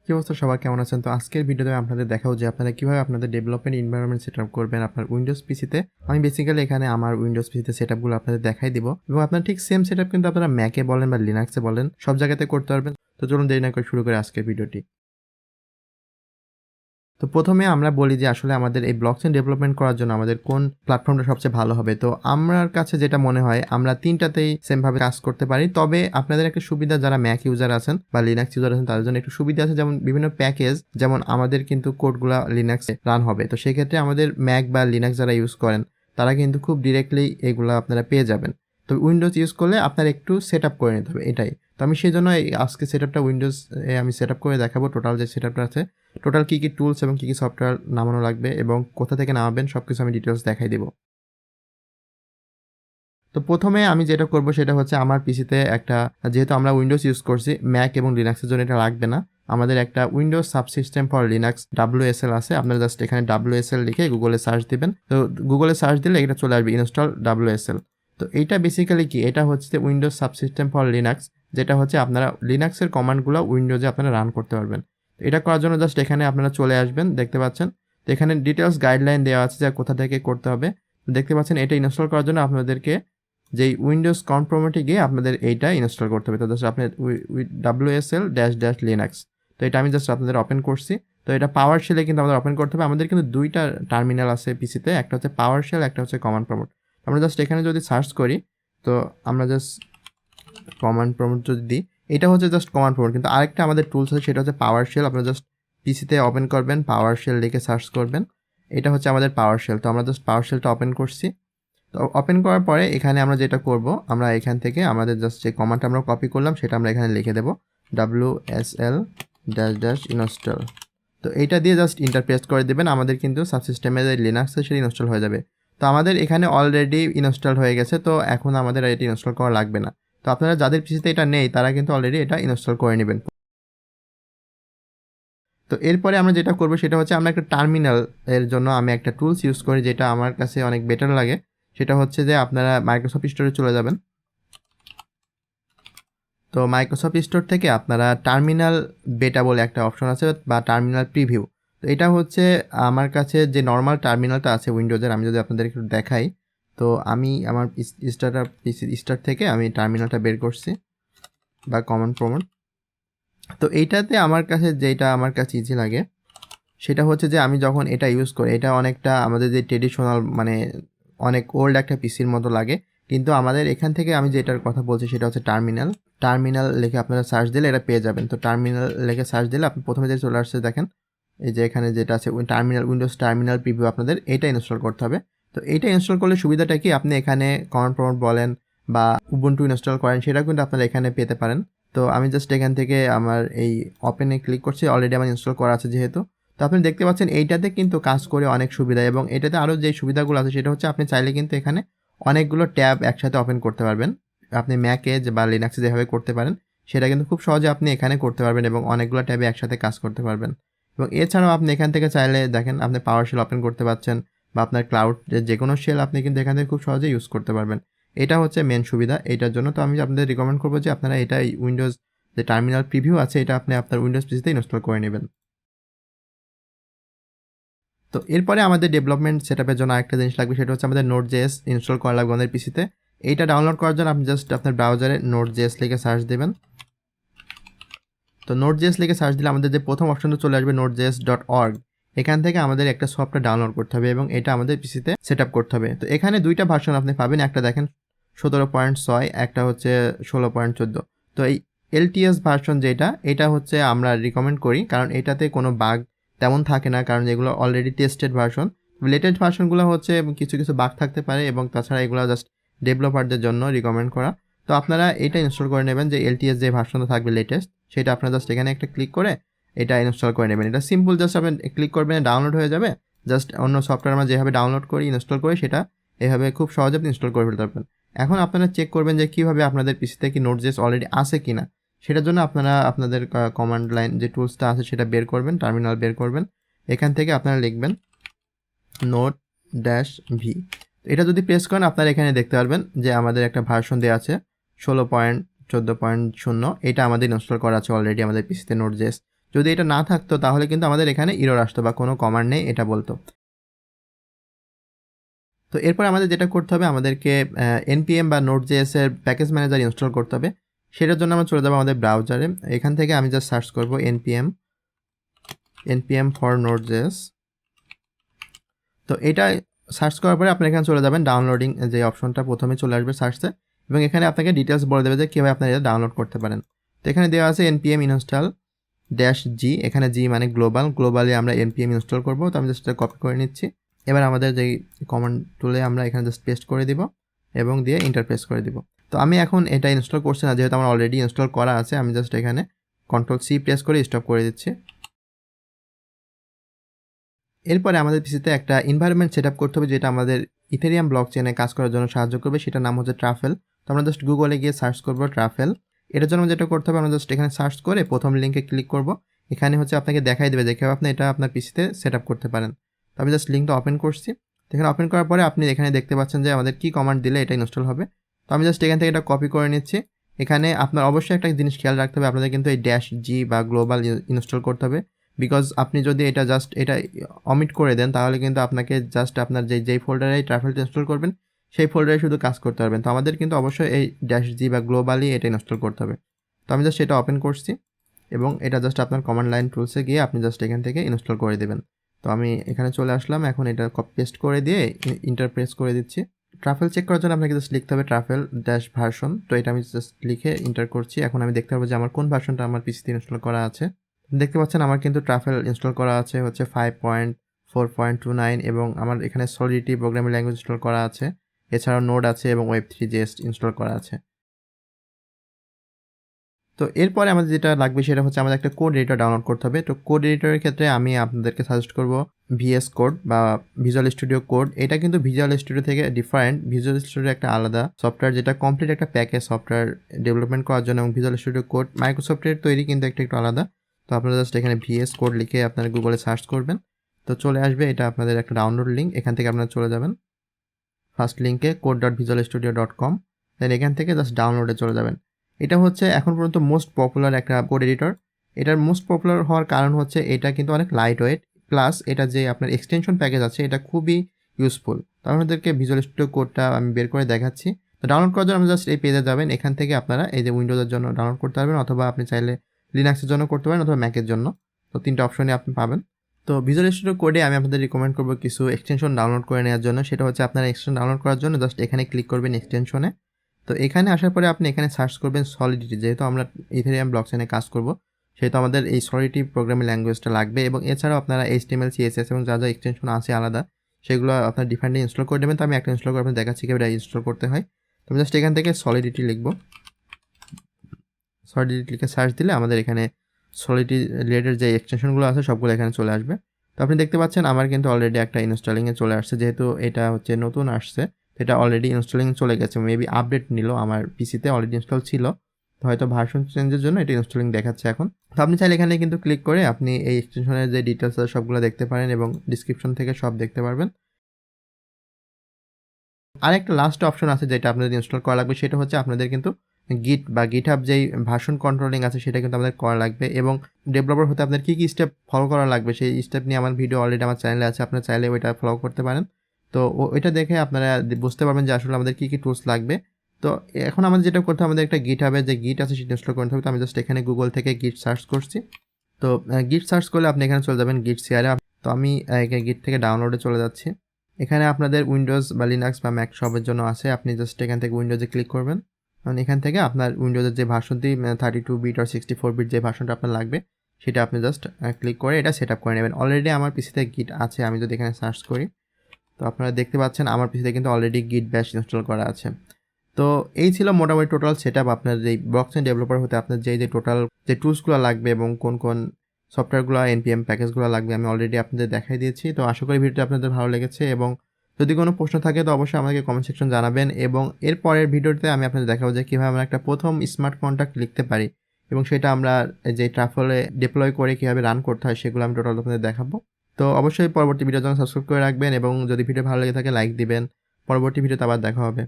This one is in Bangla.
কি অবস্থা সবার কেমন আছেন? তো আজকের ভিডিওতে আপনাদের দেখাবো যে আপনারা কিভাবে আপনাদের ডেভেলপমেন্ট এনভায়রনমেন্ট সেটআপ করবেন আপনার উইন্ডোজ পিসিতে। আমি বেসিক্যালি এখানে আমার উইন্ডোজ পিসিতে সেটআপগুলো আপনাদের দেখাই দিব এবং আপনারা ঠিক সেম সেটআপ কিন্তু আপনারা ম্যাকে বলেন বা লিনাক্সে বলেন সব জায়গাতে করতে পারবেন। তো চলুন দেরি না করে শুরু করি আজকের ভিডিওটি। তো প্রথমে আমরা বলি যে আসলে আমাদের এই ব্লকচেইন ডেভেলপমেন্ট করার জন্য আমাদের কোন প্ল্যাটফর্মটা সবচেয়ে ভালো হবে। তো আমার কাছে যেটা মনে হয় আমরা ৩ টাতেই সেম ভাবে কাজ করতে পারি। তবে আপনাদের একটা সুবিধা যারা ম্যাক ইউজার আছেন বা লিনাক্স ইউজার আছেন তাদের জন্য একটু সুবিধা আছে, যেমন বিভিন্ন প্যাকেজ, যেমন আমাদের কিন্তু কোডগুলা লিনাক্সে রান হবে। তো সেক্ষেত্রে আমাদের ম্যাক বা লিনাক্স যারা ইউজ করেন তারা কিন্তু খুব ডিরেক্টলি এগুলা আপনারা পেয়ে যাবেন। তো উইন্ডোজ ইউজ করলে আপনার একটু সেটআপ করে নিতে হবে এটাই। তো আমি সেজন্য আজকে সেটআপটা উইন্ডোজ আমি সেটআপ করে দেখাবো। টোটাল যে সেটআপটা আছে, টোটাল কী কী টুলস এবং কী কী সফটওয়্যার নামানো লাগবে এবং কোথা থেকে নামাবেন সবকিছু আমি ডিটেইলস দেখাই দিব। তো প্রথমে আমি যেটা করব সেটা হচ্ছে আমার পিসিতে একটা, যেহেতু আমরা উইন্ডোজ ইউজ করছি, ম্যাক এবং লিনাক্সের জন্য এটা লাগবে না। আমাদের একটা Windows subsystem for Linux WSL আছে। আপনারা জাস্ট এখানে WSL লিখে গুগলে সার্চ দিবেন। তো গুগলে সার্চ দিলে এটা চলে আসবে, ইনস্টল WSL। তো এইটা বেসিক্যালি কি, এটা হচ্ছে উইন্ডোজ সাবসিস্টেম ফর লিনাক্স, যেটা হচ্ছে আপনারা লিনাক্সের কমান্ডগুলো উইন্ডোজে আপনারা রান করতে পারবেন। তো এটা করার জন্য জাস্ট এখানে আপনারা চলে আসবেন, দেখতে পাচ্ছেন। তো এখানে ডিটেলস গাইডলাইন দেওয়া আছে যে কোথা থেকে করতে হবে। দেখতে পাচ্ছেন এটা ইনস্টল করার জন্য আপনাদেরকে যেই উইন্ডোজ কনফর্মেটে গিয়ে আপনাদের এইটা ইনস্টল করতে হবে। তো জাস্ট আপনি WSL - লিনাক্স, তো এটা আমি জাস্ট আপনাদের ওপেন করছি। তো এটা পাওয়ার শেলে কিন্তু আমাদের ওপেন করতে হবে। আমাদের কিন্তু দুইটা টার্মিনাল আছে পিসিতে, একটা হচ্ছে পাওয়ার শেল, একটা হচ্ছে কমান্ড প্রম্পট। আমরা জাস্ট এখানে যদি সার্চ করি, তো আমরা জাস্ট কমান্ড প্রম্পট যদি দিই, এটা হচ্ছে জাস্ট কমান্ড প্রম্পট। কিন্তু আরেকটা আমাদের টুলস আছে, সেটা হচ্ছে পাওয়ার শেল। আপনারা জাস্ট পিসিতে ওপেন করবেন, পাওয়ার শেল লিখে সার্চ করবেন, এটা হচ্ছে আমাদের পাওয়ার শেল। তো আমরা জাস্ট পাওয়ার শেলটা ওপেন করছি। তো ওপেন করার পরে এখানে আমরা যেটা করব, আমরা এখান থেকে আমাদের জাস্ট যে কমান্ডটা আমরা কপি করলাম সেটা আমরা এখানে লিখে দেব, WSL -install। তো এইটা দিয়ে জাস্ট ইন্টারপ্রেস করে দেবেন। আমাদের কিন্তু সাবসিস্টেমে যে লিনাক্স আছে সেটা ইনস্টল হয়ে যাবে। তো আমাদের এখানে অলরেডি ইনস্টল হয়ে গেছে, তো এখন আমাদের এটা ইনস্টল করা লাগবে না। তো আপনারা যাদের পিসিতে এটা নেই তারা কিন্তু অলরেডি এটা ইনস্টল করে নেবেন। তো এরপরে আমরা যেটা করব সেটা হচ্ছে, আমরা একটা টার্মিনাল এর জন্য আমি একটা টুলস ইউজ করি যেটা আমার কাছে অনেক বেটার লাগে। সেটা হচ্ছে যে আপনারা মাইক্রোসফট স্টোরে চলে যাবেন। তো মাইক্রোসফট স্টোর থেকে আপনারা টার্মিনাল বেটা বলে একটা অপশন আছে, বা টার্মিনাল প্রিভিউ। তো এটা হচ্ছে আমার কাছে যে নর্মাল টার্মিনালটা আছে উইন্ডোজের, আমি যদি আপনাদের একটু দেখাই। তো আমি আমার স্টার্ট থেকে আমি টার্মিনালটা বের করছি, বা কমান্ড প্রম্পট। তো এইটাতে আমার কাছে যেটা আমার কাছে ইজি লাগে সেটা হচ্ছে যে আমি যখন এটা ইউজ করি, এটা অনেকটা আমাদের যে ট্রেডিশনাল মানে অনেক ওল্ড একটা পিসির মতো লাগে। কিন্তু আমাদের এখান থেকে আমি যেটার কথা বলছি সেটা হচ্ছে টার্মিনাল। টার্মিনাল লিখে আপনারা সার্চ দিলে এটা পেয়ে যাবেন। তো টার্মিনাল লিখে সার্চ দিলে আপনি প্রথমে যে চলে আসছে দেখেন, এই যে এখানে যেটা আছে টার্মিনাল, উইন্ডোজ টার্মিনাল প্রিভিউ, আপনাদের এইটা ইনস্টল করতে হবে। তো এইটা ইনস্টল করলে সুবিধাটা কি, আপনি এখানে কমান্ড প্রম্পট বলেন বা উবুন্টু ইনস্টল করেন, সেটা কিন্তু আপনারা এখানে পেতে পারেন। তো আমি জাস্ট এখান থেকে আমার এই ওপেনে ক্লিক করছি, অলরেডি আমার ইনস্টল করা আছে যেহেতু। তো আপনি দেখতে পাচ্ছেন এইটাতে কিন্তু কাজ করে অনেক সুবিধা, এবং এটাতে আরও যে সুবিধাগুলো আছে সেটা হচ্ছে আপনি চাইলে কিন্তু এখানে অনেকগুলো ট্যাব একসাথে ওপেন করতে পারবেন। আপনি ম্যাকে বা লিনাক্সে যেভাবে করতে পারেন সেটা কিন্তু খুব সহজে আপনি এখানে করতে পারবেন এবং অনেকগুলো ট্যাবে একসাথে কাজ করতে পারবেন। এবং এছাড়াও আপনি এখান থেকে চাইলে দেখেন আপনি পাওয়ার শেল ওপেন করতে পারছেন, বা আপনার ক্লাউড যে কোনো শেল আপনি কিন্তু এখান থেকে খুব সহজে ইউজ করতে পারবেন। এটা হচ্ছে মেন সুবিধা এইটার জন্য। তো আমি আপনাদের রিকমেন্ড করবো যে আপনারা এটা উইন্ডোজ যে টার্মিনাল প্রিভিউ আছে এটা আপনি আপনার উইন্ডোজ পিসিতে ইনস্টল করে নেবেন। তো এরপরে আমাদের ডেভেলপমেন্ট সেটআপের জন্য আরেকটা জিনিস লাগবে, সেটা হচ্ছে আমাদের Node.js ইনস্টল করা লাগবে আমাদের পিসিতে। এইটা ডাউনলোড করার জন্য আপনি জাস্ট আপনার ব্রাউজারে Node.js লিখে সার্চ দেবেন। তো Node.js লিখে সার্চ দিলে আমাদের যে প্রথম অপশনটা চলে আসবে nodejs.org, এখান থেকে আমাদের একটা সফটওয়্যার ডাউনলোড করতে হবে এবং এটা আমাদের পিসিতে সেটআপ করতে হবে। তো এখানে দুইটা ভার্সন আপনি পাবেন, একটা দেখেন 17.6, একটা হচ্ছে 16.14। তো এই LTS ভার্সন যেটা, এটা হচ্ছে আমরা রিকমেন্ড করি, কারণ এটাতে কোনো বাগ তেমন থাকে না, কারণ এগুলো অলরেডি টেস্টেড ভার্সন। লেটেস্ট ভার্সনগুলো হচ্ছে কিছু কিছু বাগ থাকতে পারে, এবং তাছাড়া এগুলো জাস্ট ডেভেলপারদের জন্য রিকমেন্ড করা। তো আপনারা এটা ইনস্টল করে নেবেন, যে LTS যে ভার্সনটা থাকবে লেটেস্ট, সেটা আপনারা জাস্ট এখানে একটা ক্লিক করে এটা ইনস্টল করে নেবেন। এটা সিম্পল, জাস্ট আপনি ক্লিক করবেন, ডাউনলোড হয়ে যাবে। জাস্ট অন্য সফটওয়্যার আমরা যেভাবে ডাউনলোড করি ইনস্টল করি সেটা এভাবে খুব সহজে আপনি ইনস্টল করে ফেলতে পারবেন। এখন আপনারা চেক করবেন যে কীভাবে আপনাদের পিসিতে কি Node.js অলরেডি আছে কি না। সেটার জন্য আপনারা আপনাদের কমান্ড লাইন যে টুলসটা আছে সেটা বের করবেন, টার্মিনাল বের করবেন। এখান থেকে আপনারা লিখবেন node-v। এটা যদি প্রেস করেন আপনারা এখানে দেখতে পারবেন যে আমাদের একটা ভার্সন দেওয়া আছে 16.14.0, এটা আমাদের ইনস্টল করা আছে অলরেডি আমাদের পিসিতে Node.js। যদি এটা না থাকতো তাহলে কিন্তু আমাদের এখানে এরর আসতো বা কোনো কমান্ড নেই এটা বলতো। তো এরপর আমাদের যেটা করতে হবে, আমাদেরকে npm বা Node.js এর প্যাকেজ ম্যানেজার ইনস্টল করতে হবে। সেটার জন্য আমরা চলে যাবো আমাদের ব্রাউজারে। এখান থেকে আমি জাস্ট সার্চ করব npm for Node.js। তো এটা সার্চ করার পরে আপনি এখানে চলে যাবেন, ডাউনলোডিং যে অপশনটা প্রথমে চলে আসবে সার্চে, এবং এখানে আপনাকে ডিটেলস বলে দেবে যে কীভাবে আপনারা এটা ডাউনলোড করতে পারেন। তো এখানে দেওয়া আছে npm install -g, এখানে g মানে গ্লোবালি আমরা npm ইনস্টল করব। তো আমি জাস্ট এটা কপি করে নিচ্ছি। এবার আমাদের যেই কমান্ড টুলে আমরা এখানে জাস্ট পেস্ট করে দিব এবং দিয়ে এন্টার প্রেস করে দিব। তো আমি এখন এটা ইনস্টল করছি না, যেহেতু আমার অলরেডি ইনস্টল করা আছে। আমি জাস্ট এখানে Ctrl+C প্রেস করে স্টপ করে দিচ্ছি। এরপরে আমাদের পিসিতে একটা এনভায়রনমেন্ট সেট আপ করতে হবে, যেটা আমাদের ইথেরিয়াম ব্লক চেনে কাজ করার জন্য সাহায্য করবে। সেটার নাম হচ্ছে ট্রাফেল। তো আমরা জাস্ট গুগলে গিয়ে সার্চ করব ট্রাফেল। এটার জন্য যেটা করতে হবে, আমরা জাস্ট এখানে সার্চ করে প্রথম লিঙ্কে ক্লিক করব। এখানে হচ্ছে আপনাকে দেখাই দেবে যে কীভাবে আপনি এটা আপনার পিসিতে সেট আপ করতে পারেন। তো আমি জাস্ট লিঙ্কটা ওপেন করছি। এখানে ওপেন করার পরে আপনি এখানে দেখতে পাচ্ছেন যে আমাদের কী কমান্ড দিলে এটা ইনস্টল হবে। তো আমি জাস্ট এখান থেকে এটা কপি করে নিচ্ছি। এখানে আপনার অবশ্যই একটা জিনিস খেয়াল রাখতে হবে, আপনাদের কিন্তু এই -g বা গ্লোবাল ইনস্টল করতে হবে। বিকজ আপনি যদি এটা জাস্ট এটা অমিট করে দেন, তাহলে কিন্তু আপনাকে জাস্ট আপনার যেই ফোল্ডারে ট্রাফেলটা ইনস্টল করবেন সেই ফোল্ডারে শুধু কাজ করতে পারবেন। তো আমাদের কিন্তু অবশ্যই এই -g বা গ্লোবালি এটা ইনস্টল করতে হবে। তো আমি জাস্ট এটা ওপেন করছি এবং এটা জাস্ট আপনার কমান্ড লাইন টুলসে গিয়ে আপনি জাস্ট এখান থেকে ইনস্টল করে দেবেন। তো আমি এখানে চলে আসলাম, এখন এটা কপি পেস্ট করে দিয়ে ইন্টার প্রেস করে দিচ্ছি। ট্রাফেল চেক করার জন্য আপনাকে জাস্ট লিখতে হবে ট্রাফেল ভার্সন। তো এটা আমি জাস্ট লিখে ইন্টার করছি। এখন আমি দেখতে পাবো যে আমার কোন ভার্সনটা আমার পিসিতে ইনস্টল করা আছে। দেখতে পাচ্ছেন আমার কিন্তু ট্রাফেল ইনস্টল করা আছে হচ্ছে 5.4.29 এবং আমার এখানে সলিডিটি প্রোগ্রামিং ল্যাঙ্গুয়েজ ইনস্টল করা আছে। এছাড়াও নোড আছে এবং web3.js ইনস্টল করা আছে। তো এরপরে আমাদের যেটা লাগবে সেটা হচ্ছে আমাদের একটা কোড এডিটর ডাউনলোড করতে হবে। তো কোড এডিটরের ক্ষেত্রে আমি আপনাদেরকে সাজেস্ট করব VS কোড বা ভিজুয়াল স্টুডিও কোড। এটা কিন্তু ভিজুয়াল স্টুডিও থেকে ডিফারেন্ট। ভিজুয়াল স্টুডিও একটা আলাদা সফটওয়্যার, যেটা কমপ্লিট একটা প্যাকেজ সফটওয়্যার ডেভেলপমেন্ট করার জন্য, এবং ভিজুয়াল স্টুডিও কোড মাইক্রোসফটের তৈরি কিন্তু একটু আলাদা। তো আপনারা জাস্ট এখানে VS কোড লিখে আপনারা গুগলে সার্চ করবেন, তো চলে আসবে এটা আপনাদের একটা ডাউনলোড লিঙ্ক। এখান থেকে আপনারা চলে যাবেন ফার্স্ট লিঙ্কে code.visualstudio.com, দেন এখান থেকে জাস্ট ডাউনলোডে চলে যাবেন। এটা হচ্ছে এখন পর্যন্ত মোস্ট পপুলার একটা কোড এডিটর। এটার মোস্ট পপুলার হওয়ার কারণ হচ্ছে এটা কিন্তু অনেক লাইট ওয়েট, প্লাস এটা যে আপনার এক্সটেনশন প্যাকেজ আছে এটা খুবই ইউজফুল। তো আপনাদেরকে ভিজুয়াল স্টুডিও কোডটা আমি বের করে দেখাচ্ছি। তো ডাউনলোড করার জন্য আপনি জাস্ট এই পেজে যাবেন। এখান থেকে আপনারা এই যে উইন্ডোজের জন্য ডাউনলোড করতে পারবেন, অথবা আপনি চাইলে লিনাক্সের জন্য করতে পারেন, অথবা ম্যাকের জন্য। তো তিনটা অপশনই আপনি পাবেন। তো ভিজুয়াল স্টুডিও কোডে আমি আপনাদের রিকমেন্ড করব কিছু এক্সটেনশন ডাউনলোড করে নেওয়ার জন্য। সেটা হচ্ছে আপনারা এক্সটেনশন ডাউনলোড করার জন্য জাস্ট এখানে ক্লিক করবেন এক্সটেনশনে। তো এখানে আসার পরে আপনি এখানে সার্চ করবেন সলিডিটি। যেহেতু আমরা ইথেরিয়াম ব্লকচেনে কাজ করব, সেহেতু আমাদের এই সলিডিটি প্রোগ্রামিং ল্যাঙ্গুয়েজটা লাগবে। এবং এছাড়াও আপনারা HTML CSS এবং যা যা এক্সটেনশন আছে আলাদা, সেগুলো আপনার ডিফারেন্টলি ইনস্টল করে দেবেন। তো আমি একটা ইনস্টল করে আপনার দেখাচ্ছি কীভাবে ইনস্টল করতে হয়। তো আমি জাস্ট এখান থেকে সলিডিটি লিখব। সলিডিটি লিখে সার্চ দিলে আমাদের এখানে সলিডিটি রিলেটেড যে এক্সটেনশনগুলো আছে সবগুলো এখানে চলে আসবে। তো আপনি দেখতে পাচ্ছেন আমার কিন্তু অলরেডি একটা ইনস্টলিংয়ে চলে আসছে। যেহেতু এটা হচ্ছে নতুন আসছে, এটা অলরেডি ইনস্টলিং চলে গেছে, মেবি আপডেট নিল। আমার পিসিতে অলরেডি ইনস্টল ছিল, তো হয়তো ভার্সন চেঞ্জের জন্য এটা ইনস্টলিং দেখাচ্ছে এখন। তো আপনি চাইলে এখানে কিন্তু ক্লিক করে আপনি এই এক্সটেনশনের যে ডিটেলস আছে সবগুলো দেখতে পারেন এবং ডিসক্রিপশন থেকে সব দেখতে পারবেন। আরেকটা লাস্ট অপশন আছে যেটা আপনাদের ইনস্টল করা লাগবে, সেটা হচ্ছে আপনাদের কিন্তু গিট বা গিটহাব যেই ভার্সন কন্ট্রোলিং আছে সেটা কিন্তু আমাদের করা লাগবে। এবং ডেভেলপার হতে আপনাদের কী কী স্টেপ ফলো করা লাগবে সেই স্টেপ নিয়ে আমার ভিডিও অলরেডি আমার চ্যানেলে আছে, আপনারা চাইলে ওইটা ফলো করতে পারেন। তো ওইটা দেখে আপনারা বুঝতে পারবেন যে আসলে আমাদের কী কী টুলস লাগবে। তো এখন আমাদের যেটা করতে হবে, আমাদের একটা গিটহাবে যে গিট আছে সেটা ইনস্টল করতে হবে। তো আমি জাস্ট এখানে গুগল থেকে গিট সার্চ করছি। তো গিট সার্চ করলে আপনি এখানে চলে যাবেন গিট সিআরে। তো আমি গিট থেকে ডাউনলোডে চলে যাচ্ছি। এখানে আপনাদের উইন্ডোজ বা লিনাক্স বা ম্যাক সবের জন্য আছে। আপনি জাস্ট এখান থেকে উইন্ডোজে ক্লিক করবেন। কারণ এখান থেকে আপনার উইন্ডোজের যে ভার্সনটি 32 বিট আর 64 বিট যে ভার্সনটা আপনার লাগবে সেটা আপনি জাস্ট ক্লিক করে এটা সেট আপ করে নেবেন। অলরেডি আমার পিসিতে গিট আছে। আমি যদি এখানে সার্চ করি, তো আপনারা দেখতে পাচ্ছেন আমার পিসিতে কিন্তু অলরেডি গিট ব্যাশ ইনস্টল করা আছে। তো এই ছিল মোটামুটি টোটাল সেট আপ। আপনার যেই ব্লকচেন ডেভেলপার হতে আপনার যে টোটাল যে টুলসগুলো লাগবে এবং কোন সফটওয়্যারগুলো npm প্যাকেজগুলো লাগবে আমি অলরেডি আপনাদের দেখাই দিয়েছি। তো আশা করি ভিডিওটি আপনাদের ভালো লেগেছে, এবং যদি কোনো প্রশ্ন থাকে তো অবশ্যই আমাকে কমেন্ট সেকশন জানাবেন। এবং এর পরের ভিডিওতে আমি আপনাদের দেখাবো যে কীভাবে আমরা একটা প্রথম স্মার্ট কন্ট্রাক্ট লিখতে পারি এবং সেটা আমরা যে ট্রাফলে ডিপ্লয় করে কীভাবে রান করতে হয় সেগুলো আমি টোটাল আপনাদের দেখাবো। তো অবশ্যই পরবর্তী ভিডিওর জন্য সাবস্ক্রাইব করে রাখবেন, এবং যদি ভিডিও ভালো লেগে থাকে লাইক দিবেন। পরবর্তী ভিডিওতে আবার দেখা হবে।